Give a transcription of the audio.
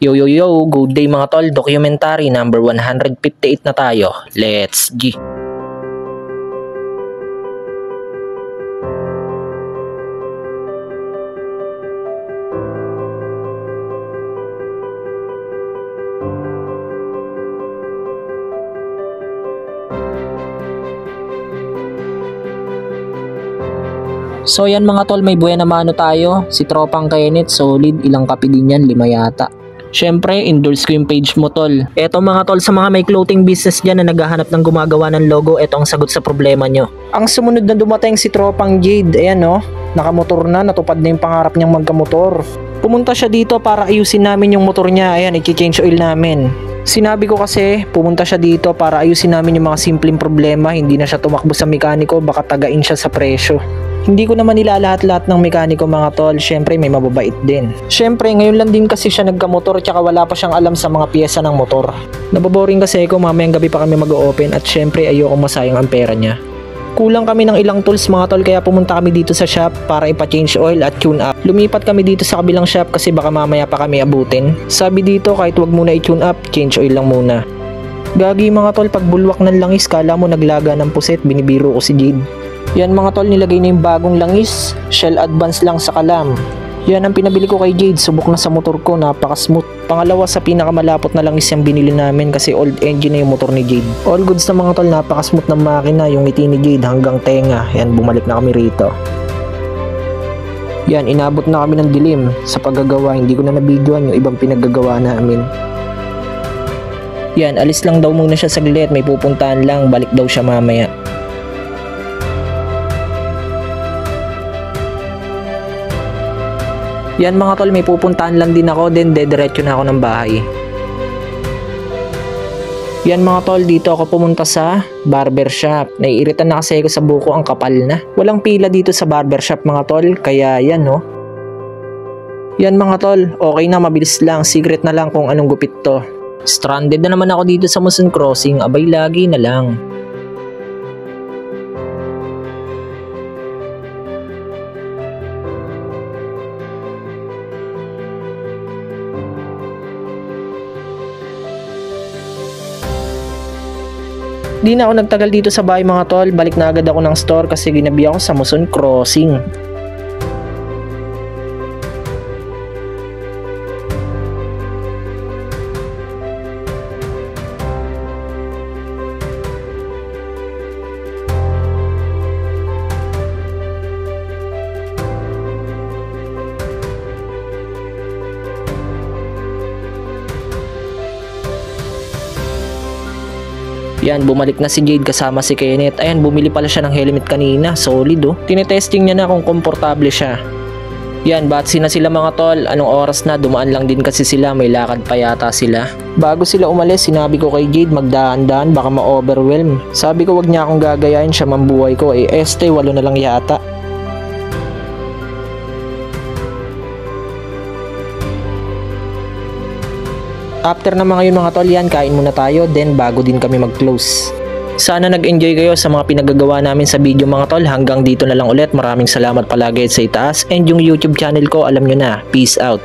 Yo yo yo, good day mga tol, documentary number 158 na tayo. Let's G. So yan mga tol, may buena mano tayo. Si Tropang Kenneth, solid, ilang kape din yan, 5 yata. Syempre, endorse ko yung page mo tol. Eto mga tol, sa mga may clothing business dyan na naghahanap ng gumagawa ng logo, eto ang sagot sa problema nyo. Ang sumunod na dumating si Tropang Jade, ayan no, nakamotor na, natupad na yung pangarap niyang magkamotor. Pumunta siya dito para ayusin namin yung motor niya, ayan, i-change oil namin. Sinabi ko kasi, pumunta siya dito para ayusin namin yung mga simpleng problema, hindi na siya tumakbo sa mekaniko, baka tagain siya sa presyo. Hindi ko naman nilalahat-lahat ng mekaniko mga tol, syempre may mababait din. Syempre ngayon lang din kasi siya nagkamotor tsaka wala pa siyang alam sa mga piyesa ng motor. Naboboring kasi ako, mamayang gabi pa kami mag-o-open at syempre ayoko masayang ang pera niya. Kulang kami ng ilang tools mga tol kaya pumunta kami dito sa shop para ipa-change oil at tune up. Lumipat kami dito sa kabilang shop kasi baka mamaya pa kami abutin. Sabi dito kahit wag muna i-tune up, change oil lang muna. Gagi mga tol, pag bulwak ng langis kala mo naglaga ng puset, binibiro ko si Jade. Yan mga tol, nilagay na yung bagong langis, Shell Advance lang sa kalam. Yan ang pinabili ko kay Jade, subok na sa motor ko, napaka-smooth. Pangalawa sa pinakamalapot na langis yung binili namin kasi old engine na yung motor ni Jade. All goods na mga tol, napaka-smooth ng makina, yung ngiti ni Jade hanggang tenga. Yan, bumalik na kami rito. Yan, inabot na kami ng dilim sa paggagawa, hindi ko na nabidyoan yung ibang pinaggagawa namin. Yan, alis lang daw muna siya saglit, may pupuntahan lang, balik daw siya mamaya. Yan mga tol, may pupuntahan lang din ako, then dediretso na ako ng bahay. Yan mga tol, dito ako pumunta sa barbershop. Naiiritan na kasi ako sa buko, ang kapal na. Walang pila dito sa barbershop mga tol, kaya yan no. Yan mga tol, okay na, mabilis lang, secret na lang kung anong gupit to. Stranded na naman ako dito sa Muson Crossing, abay lagi na lang. Di na ako nagtagal dito sa bahay mga tol, balik na agad ako ng store kasi ginabi ako sa Muson Crossing. Yan, bumalik na si Jade kasama si Kenneth. Ayan, bumili pala siya ng helmet kanina. Solid oh. Tinetesting niya na kung komportable siya. Yan, batsi na sila mga tol. Anong oras na? Dumaan lang din kasi sila. May lakad pa yata sila. Bago sila umalis, sinabi ko kay Jade magdaan-daan, baka ma-overwhelm. Sabi ko wag niya akong gagayain, siya mambuhay ko. Este, 8 na lang yata. After na mga yun mga tol, yan, kain muna tayo, then bago din kami mag-close. Sana nag-enjoy kayo sa mga pinagagawa namin sa video mga tol. Hanggang dito na lang ulit. Maraming salamat palagi sa itaas. And yung YouTube channel ko, alam nyo na. Peace out.